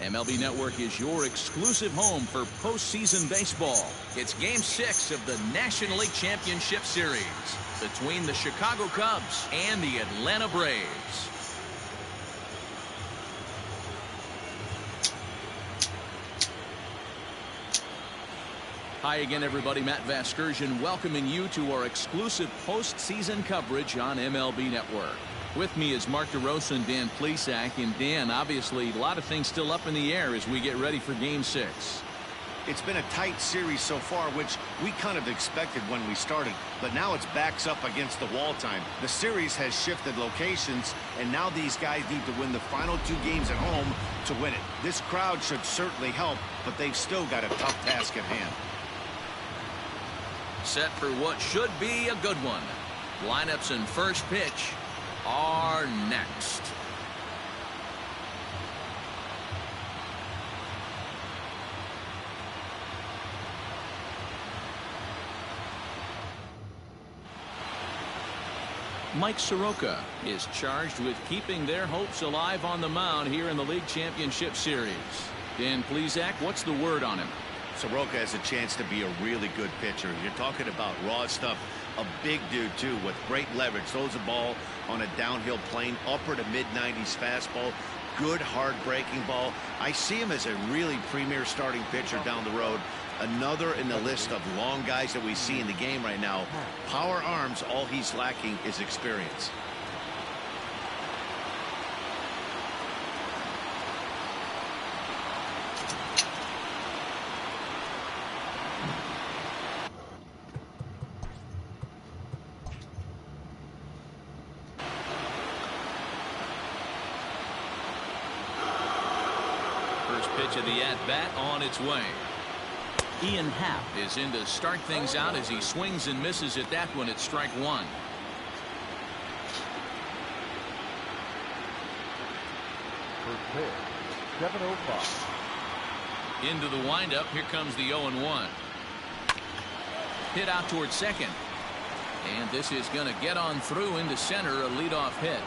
MLB Network is your exclusive home for postseason baseball. It's Game 6 of the National League Championship Series between the Chicago Cubs and the Atlanta Braves. Hi again, everybody. Matt Vasgersian welcoming you to our exclusive postseason coverage on MLB Network. With me is Mark DeRosa and Dan Plesac. And Dan, obviously, a lot of things still up in the air as we get ready for Game 6. It's been a tight series so far, which we kind of expected when we started, but now it's backs up against the wall time. The series has shifted locations, and now these guys need to win the final 2 games at home to win it. This crowd should certainly help, but they've still got a tough task at hand. Set for what should be a good one. Lineups and first pitch are next. Mike Soroka is charged with keeping their hopes alive on the mound here in the League Championship Series. Dan Plesac, what's the word on him? Soroka has a chance to be a really good pitcher. You're talking about raw stuff. A big dude, too, with great leverage. Throws the ball on a downhill plane, upper to mid-90s fastball. Good, hard-breaking ball. I see him as a really premier starting pitcher down the road. Another in the list of long guys that we see in the game right now. Power arms, all he's lacking is experience. First pitch of the at-bat on its way. Ian Happ is in to start things out as he swings and misses at that one at strike 1. First pitch, 7:05. Into the windup. Here comes the 0-1. Hit out towards second. And this is going to get on through into center, a leadoff hit.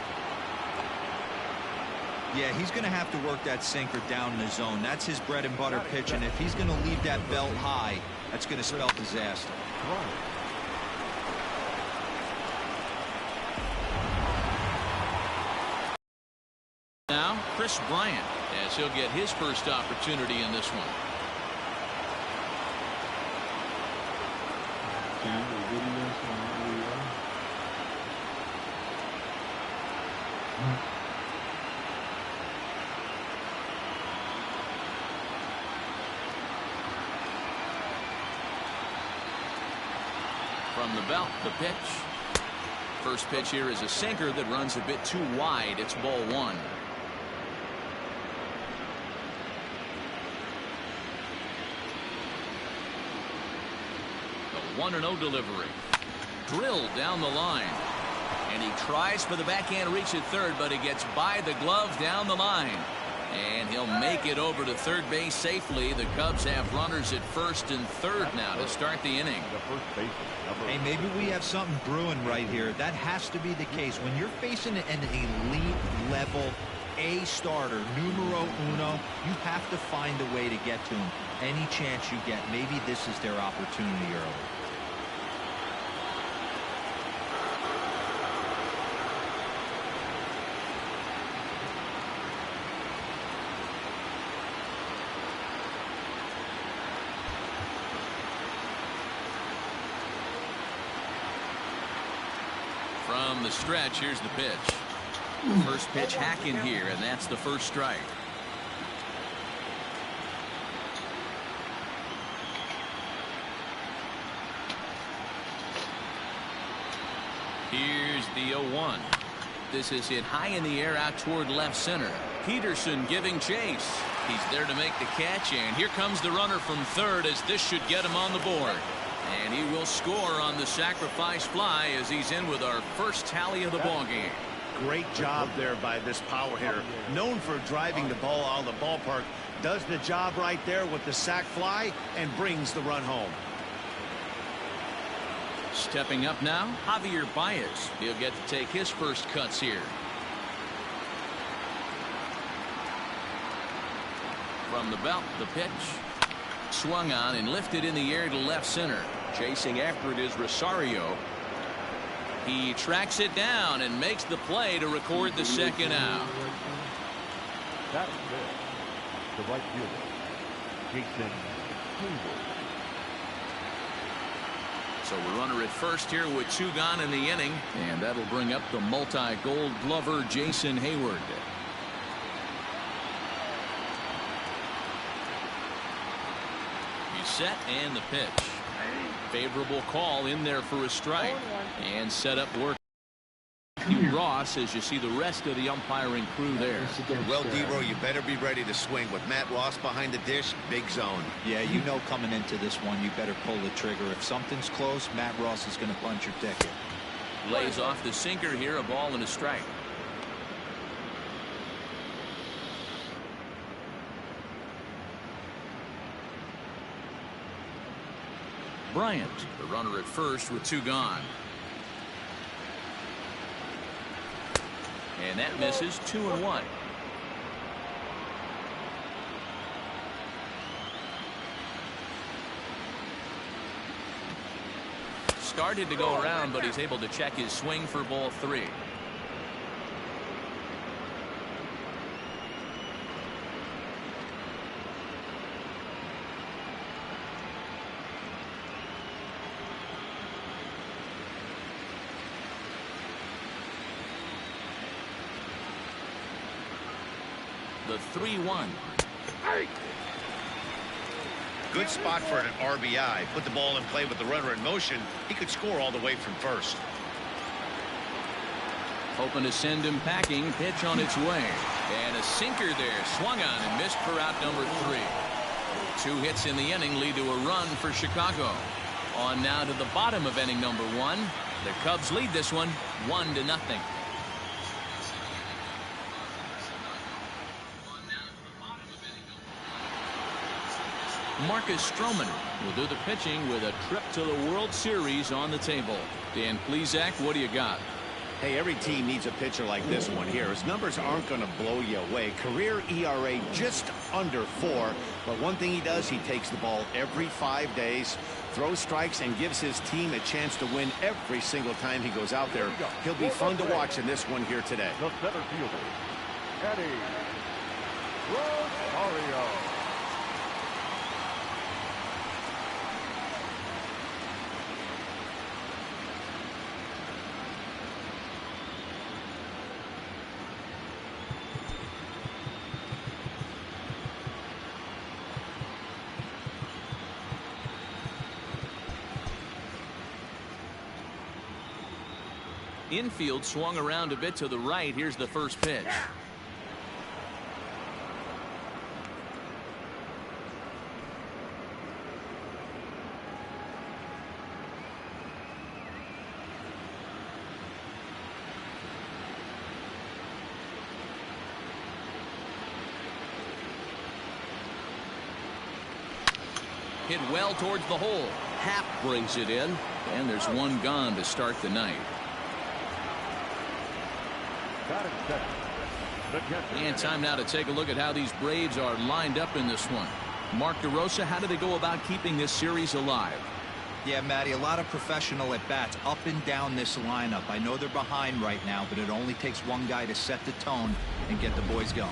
Yeah, he's going to have to work that sinker down in the zone. That's his bread and butter pitch, and if he's going to leave that belt high, that's going to spell disaster. Now, Chris Bryant, as he'll get his first opportunity in this one. From the belt, the pitch. First pitch here is a sinker that runs a bit too wide. It's ball 1. The 1-0 delivery. Drilled down the line. And he tries for the backhand reach at third, but he gets by the glove down the line. And he'll make it over to third base safely. The Cubs have runners at first and third now to start the inning. Hey, maybe we have something brewing right here. That has to be the case. When you're facing an elite level A starter, numero uno, you have to find a way to get to him. Any chance you get, maybe this is their opportunity early. From the stretch, here's the pitch. First pitch hacking here, and that's the first strike. Here's the 0-1. This is hit high in the air out toward left center. Peterson giving chase. He's there to make the catch, and here comes the runner from third as this should get him on the board. And he will score on the sacrifice fly as he's in with our first tally of the ballgame. Great job there by this power hitter. Known for driving the ball out of the ballpark. Does the job right there with the sac fly and brings the run home. Stepping up now, Javier Baez. He'll get to take his first cuts here. From the belt, the pitch. Swung on and lifted in the air to left center. Chasing after it is Rosario. He tracks it down and makes the play to record the second out. That's it. The right fielder, Jason Hayward. So a runner at first here with 2 gone in the inning, and that'll bring up the multi-gold glover Jason Hayward. He's set and the pitch. Favorable call in there for a strike, and set up work. Ross as you see the rest of the umpiring crew there. Well, Dero, you better be ready to swing with Matt Ross behind the dish. Big zone. Yeah, you know coming into this one you better pull the trigger. If something's close, Matt Ross is going to punch your ticket. Lays off the sinker here, a ball and a strike. Bryant, the runner at first with 2 gone. And that misses. 2-1. Started to go around, but he's able to check his swing for ball 3. The 3-1. Good spot for an RBI. Put the ball in play with the runner in motion. He could score all the way from first. Hoping to send him packing. Pitch on its way. And a sinker there. Swung on and missed for out number 3. 2 hits in the inning lead to a run for Chicago. On now to the bottom of inning number 1. The Cubs lead this one 1-0. Marcus Stroman will do the pitching with a trip to the World Series on the table. Dan Plesac, what do you got? Hey, every team needs a pitcher like this one here. His numbers aren't going to blow you away. Career ERA just under 4. But one thing he does, he takes the ball every 5 days, throws strikes, and gives his team a chance to win every single time he goes out there. He'll be fun to watch in this one here today. The center fielder, Eddie Rosario. Infield swung around a bit to the right. Here's the first pitch. Hit well towards the hole. Happ brings it in, and there's 1 gone to start the night. And time now to take a look at how these Braves are lined up in this one. Mark DeRosa, how do they go about keeping this series alive? Yeah, Matty, a lot of professional at-bats up and down this lineup. I know they're behind right now, but it only takes one guy to set the tone and get the boys going.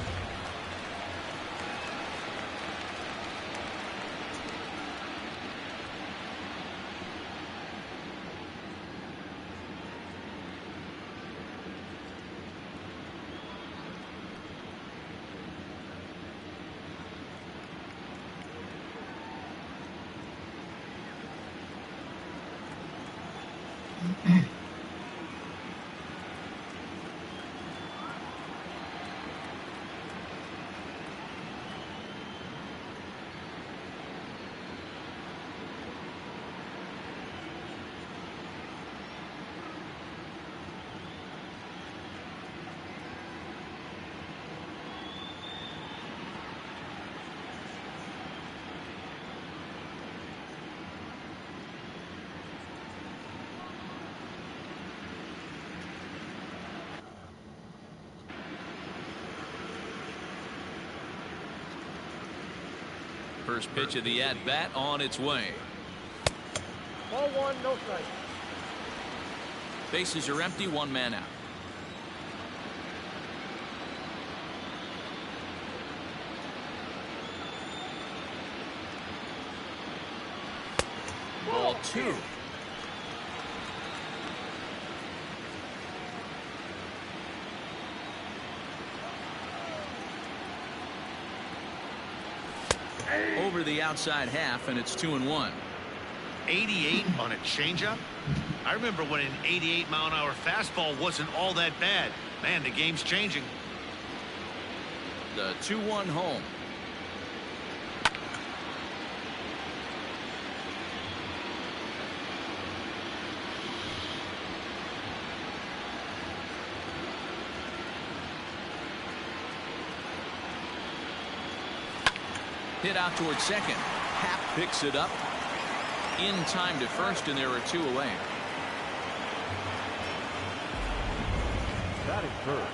first pitch of the at-bat on its way. Ball one, no strike. Bases are empty, one man out. Ball two. Over the outside half, and it's 2-1. 88 on a changeup. I remember when an 88-mile-an-hour fastball wasn't all that bad. Man, the game's changing. The 2-1 home. Hit out towards second. Happ picks it up in time to first, and there are two away. That is third.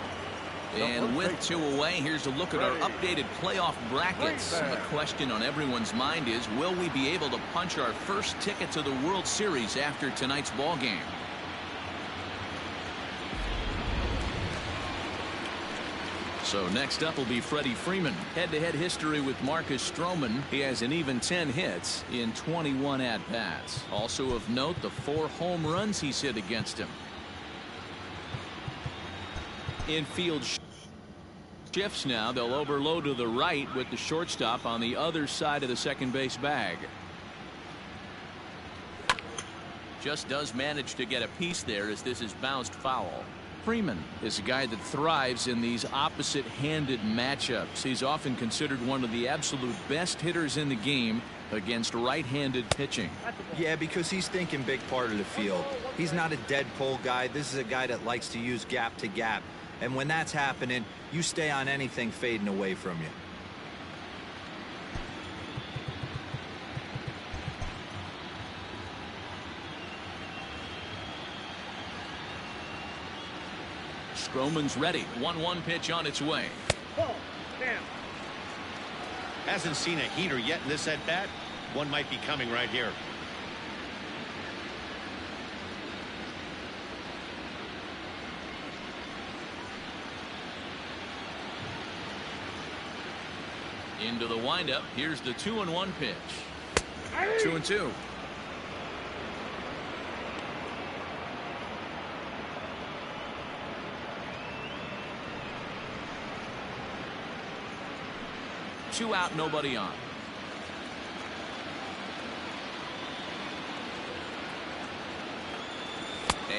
And with two away, here's a look at our updated playoff brackets. The question on everyone's mind is, will we be able to punch our first ticket to the World Series after tonight's ball game? So next up will be Freddie Freeman. Head-to-head history with Marcus Stroman. He has an even 10 hits in 21 at-bats. Also of note, the 4 home runs he's hit against him. Infield shifts now. They'll overload to the right with the shortstop on the other side of the second base bag. Just does manage to get a piece there as this is bounced foul. Freeman is a guy that thrives in these opposite-handed matchups. He's often considered one of the absolute best hitters in the game against right-handed pitching. Yeah, because he's thinking big part of the field. He's not a dead pull guy. This is a guy that likes to use gap to gap. And when that's happening, you stay on anything fading away from you. Stroman's ready. 1-1 pitch on its way. Ball, down. Hasn't seen a heater yet in this at bat. One might be coming right here. Into the windup. Here's the 2-1 pitch. 2-2. Two out, nobody on.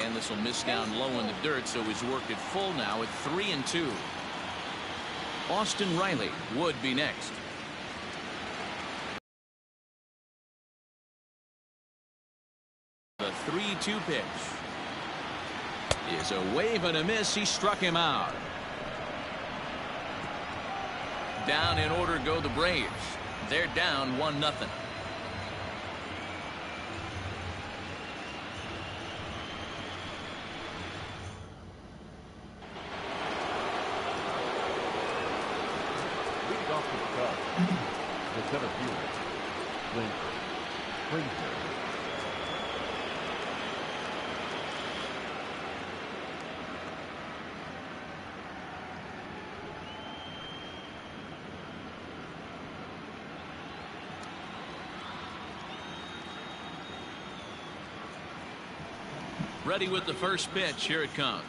And this will miss down low in the dirt, so he's worked it full now at 3-2. Austin Riley would be next. The 3-2 pitch is a wave and a miss. He struck him out. Down in order go the Braves. They're down 1-0. Leading off the Cubs, the center fielder, Frazier. Ready with the first pitch. Here it comes.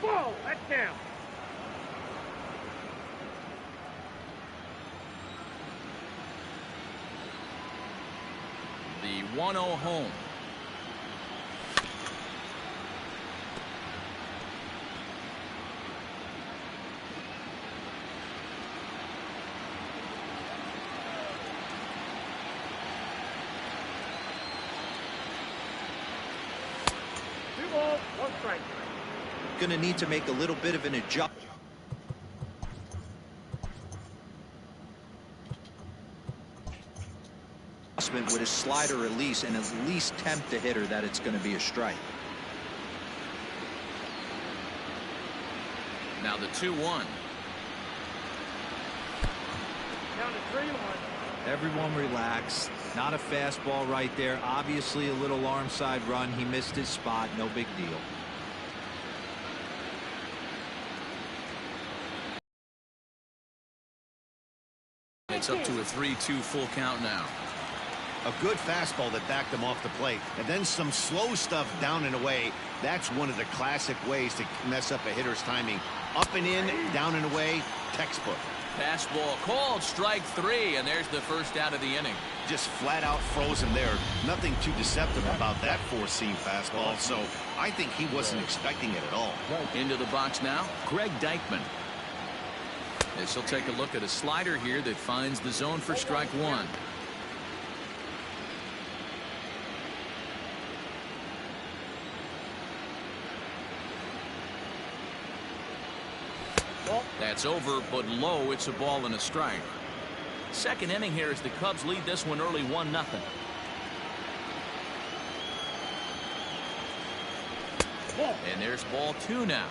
Ball, that's down. The 1-0 home. Going to need to make a little bit of an adjustment with his slider release and at least tempt the hitter that it's going to be a strike. Now the 2-1. Down to 3-1. Everyone relax. Not a fastball right there. Obviously a little arm side run. He missed his spot. No big deal. It's up to a 3-2 full count now. A good fastball that backed him off the plate. And then some slow stuff down and away. That's one of the classic ways to mess up a hitter's timing. Up and in, down and away, textbook. Fastball called, strike 3, and there's the first out of the inning. Just flat out froze him there. Nothing too deceptive about that four-seam fastball, so I think he wasn't expecting it at all. Into the box now, Greg Deichmann. This will take a look at a slider here that finds the zone for strike 1. That's over, but low. It's a ball and a strike. Second inning here as the Cubs lead this one early 1-0. And there's ball 2 now.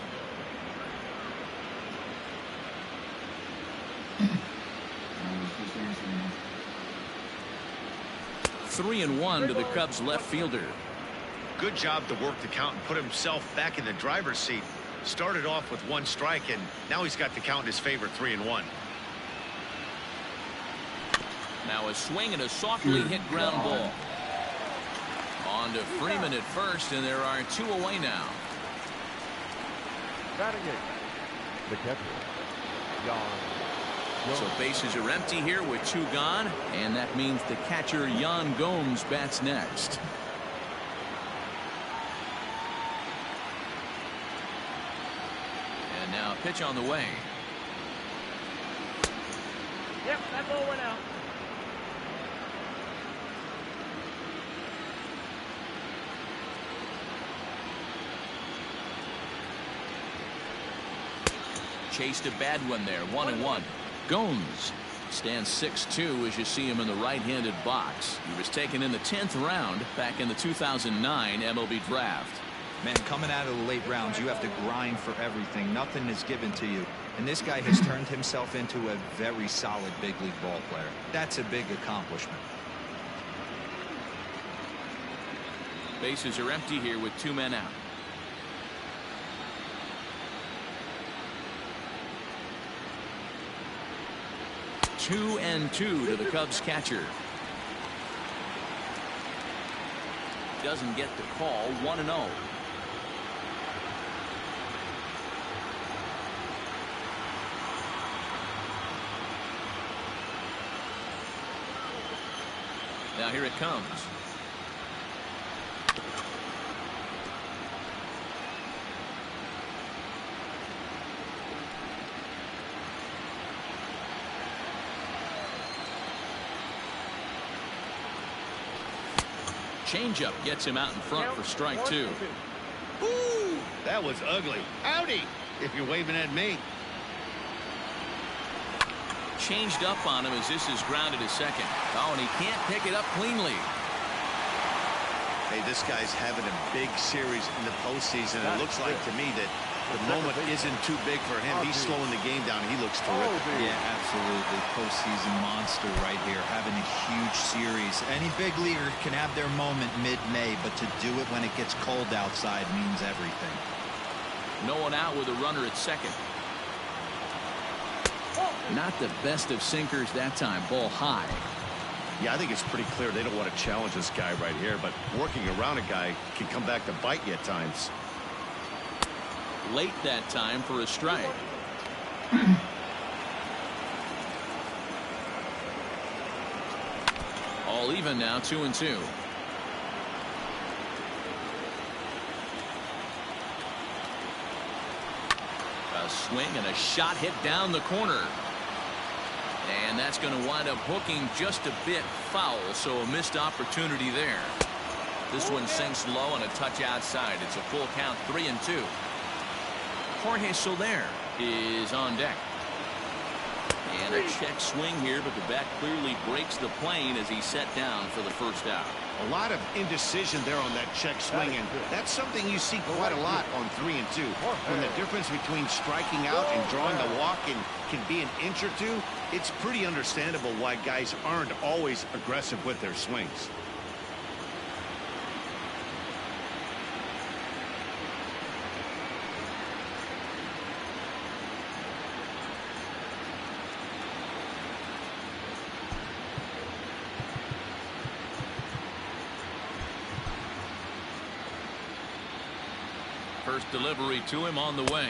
3-1 to the Cubs left fielder. Good job to work the count and put himself back in the driver's seat. Started off with 1 strike, and now he's got the count in his favor, 3-1. Now a swing and a softly hit ground ball. On to Freeman at first, and there are 2 away now. Batting eighth, the catcher, Jan. So bases are empty here with 2 gone, and that means the catcher Yan Gomes bats next. And now pitch on the way. Yep, that ball went out. Chased a bad one there, 1-1. Gomes stands 6'2" as you see him in the right-handed box. He was taken in the 10th round back in the 2009 MLB draft. Man, coming out of the late rounds, you have to grind for everything. Nothing is given to you. And this guy has turned himself into a very solid big league ball player. That's a big accomplishment. Bases are empty here with 2 men out. Two and 2 to the Cubs catcher. Doesn't get the call. 1-0. Now here it comes. Changeup gets him out in front for strike 2. Ooh, that was ugly. Howdy, if you're waving at me. Changed up on him as this is grounded to second. Oh, and he can't pick it up cleanly. Hey, this guy's having a big series in the postseason. It looks like to me that the moment isn't too big for him. He's slowing the game down. He looks terrific. Yeah, absolutely. Postseason monster right here, having a huge series. Any big leaguer can have their moment mid-May, but to do it when it gets cold outside means everything. No one out with a runner at second. Not the best of sinkers that time. Ball high. Yeah, I think it's pretty clear they don't want to challenge this guy right here, but working around a guy can come back to bite you at times. Late that time for a strike. All even now, 2-2. A swing and a shot hit down the corner. And that's going to wind up hooking just a bit foul, so a missed opportunity there. This one sinks low and a touch outside. It's a full count, 3-2. Jorge Soler is on deck. And a check swing here, but the bat clearly breaks the plane as he's set down for the first out. A lot of indecision there on that check swing, and that's something you see quite a lot on 3-2. When the difference between striking out and drawing the walk can be an inch or two, It's pretty understandable why guys aren't always aggressive with their swings. First delivery to him on the way.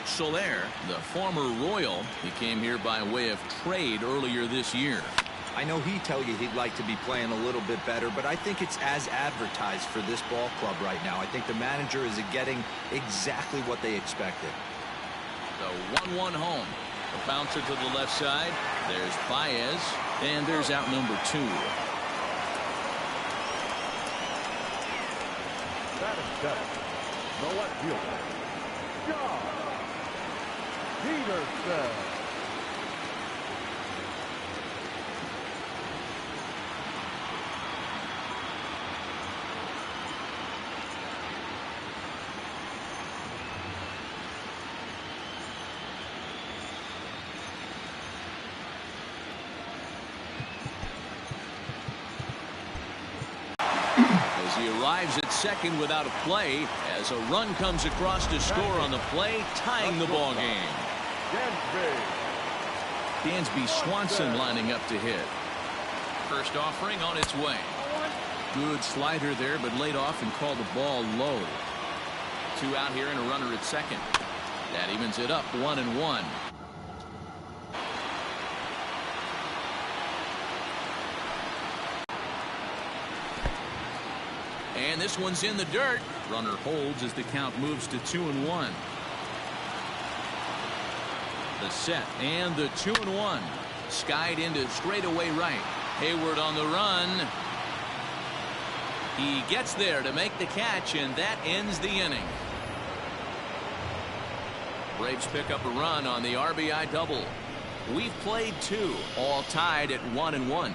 Soler, the former Royal, he came here by way of trade earlier this year. I know he'd tell you he'd like to be playing a little bit better, but I think it's as advertised for this ball club right now. I think the manager is getting exactly what they expected. The 1-1 home. A bouncer to the left side. There's Baez, and there's out number 2. That is 7. No left fielder. John Peterson. He arrives at second without a play as a run comes across to score on the play, tying the ball game. Dansby Swanson lining up to hit. First offering on its way. Good slider there, but laid off and called the ball low. 2 out here and a runner at second. That evens it up 1-1. And this one's in the dirt. Runner holds as the count moves to 2-1. The set and the 2-1. Skied into straightaway right. Hayward on the run. He gets there to make the catch, and that ends the inning. Braves pick up a run on the RBI double. We've played 2, all tied at 1-1.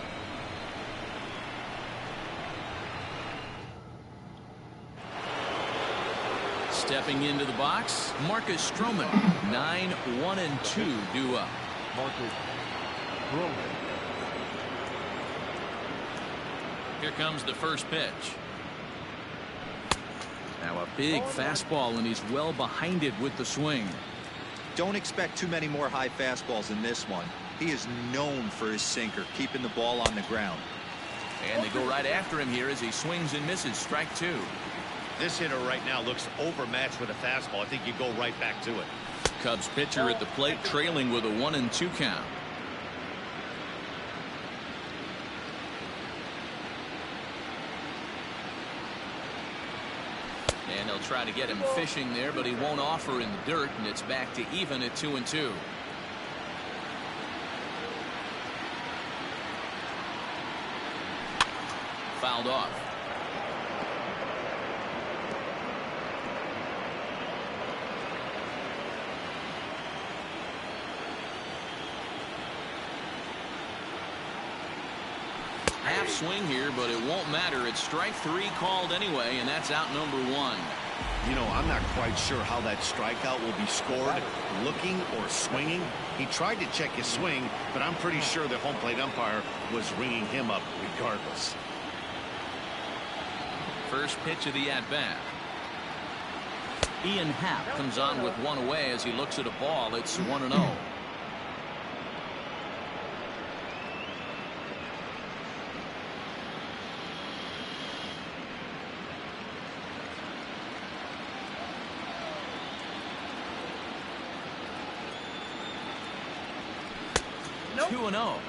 Stepping into the box, Marcus Stroman. 9-1-2 due up. Marcus Stroman. Here comes the first pitch. Now a big fastball, and he's well behind it with the swing. Don't expect too many more high fastballs in this one. He is known for his sinker, keeping the ball on the ground. And they go right after him here as he swings and misses. Strike 2. This hitter right now looks overmatched with a fastball. I think you go right back to it. Cubs pitcher at the plate, trailing with a 1-2 count. And they'll try to get him fishing there, but he won't offer in the dirt, and it's back to even at 2-2. Fouled off. Half swing here, but it won't matter. It's strike 3 called anyway, and that's out number 1. You know, I'm not quite sure how that strikeout will be scored. Looking or swinging. He tried to check his swing, but I'm pretty sure the home plate umpire was ringing him up regardless. First pitch of the at-bat. Ian Happ comes on with one away as he looks at a ball. It's 1-0. Nope. 2-0.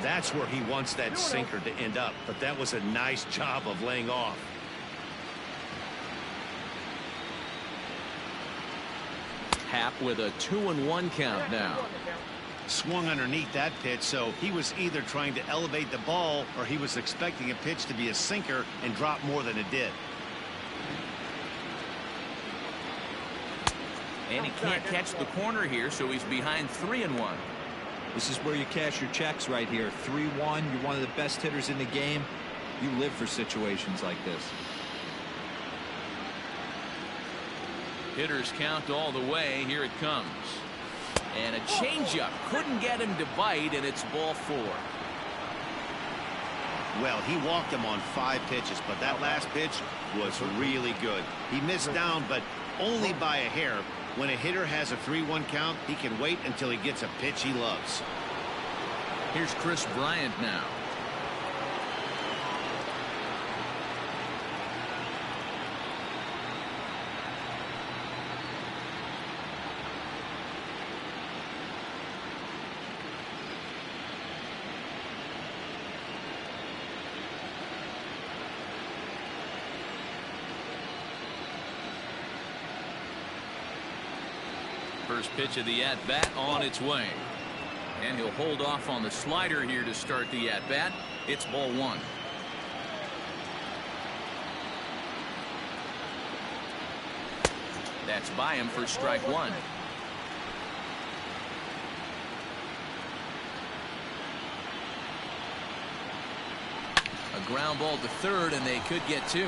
That's where he wants that sinker to end up, but that was a nice job of laying off. Happ with a 2-1 count now. Swung underneath that pitch, so he was either trying to elevate the ball or he was expecting a pitch to be a sinker and drop more than it did. And he can't catch the corner here, so he's behind 3-1. This is where you cash your checks right here. 3-1. You're one of the best hitters in the game. You live for situations like this. Hitters count all the way. Here it comes. And a changeup couldn't get him to bite, and it's ball 4. Well, he walked him on 5 pitches, but that last pitch was really good. He missed down, but only by a hair. When a hitter has a 3-1 count, he can wait until he gets a pitch he loves. Here's Chris Bryant now. First pitch of the at-bat on its way. And he'll hold off on the slider here to start the at-bat. It's ball 1. That's by him for strike 1. A ground ball to third, and they could get 2.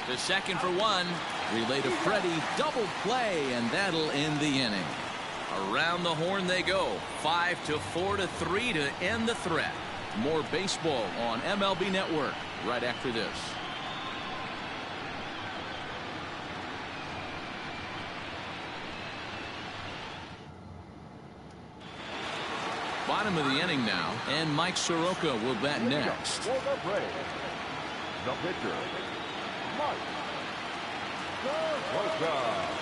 To second for 1. Relay to Freddie, double play, and that'll end the inning. Around the horn they go. 5-4-3 to end the threat. More baseball on MLB Network right after this. Bottom of the inning now, and Mike Soroka will bat next. For the Braves, the pitcher, Mike Soroka.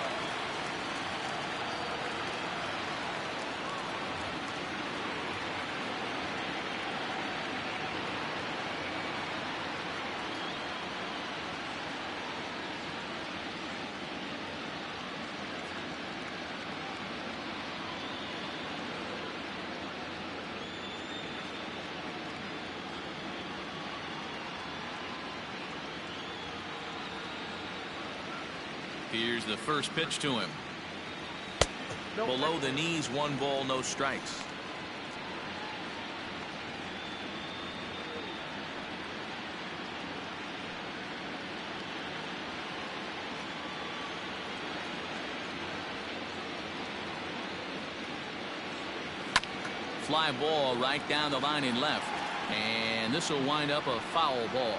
Here's the first pitch to him. Below the knees, 1 ball, no strikes. Fly ball right down the line in left. And this will wind up a foul ball.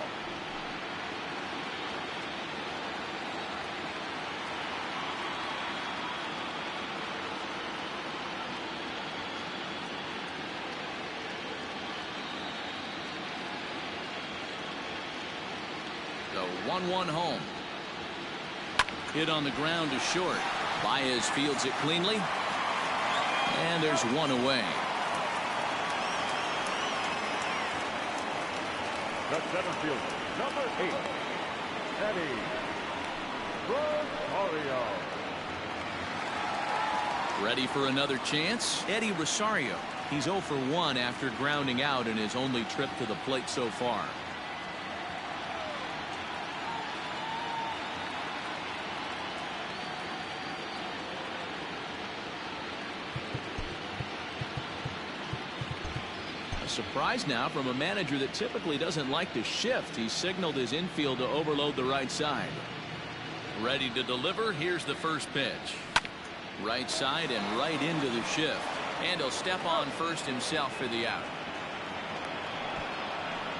The 1-1 home. Hit on the ground to short. Baez fields it cleanly. And there's 1 away. The center fielder, number 8, Eddie Rosario. Ready for another chance? Eddie Rosario. He's 0 for 1 after grounding out in his only trip to the plate so far. Surprise now from a manager that typically doesn't like to shift. He signaled his infield to overload the right side. Ready to deliver. Here's the first pitch. Right side and right into the shift. And he'll step on first himself for the out.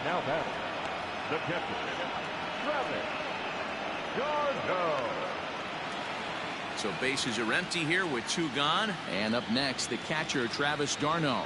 Now batting, the catcher, Travis Garneau. So bases are empty here with 2 gone. And up next, the catcher, Travis Garneau.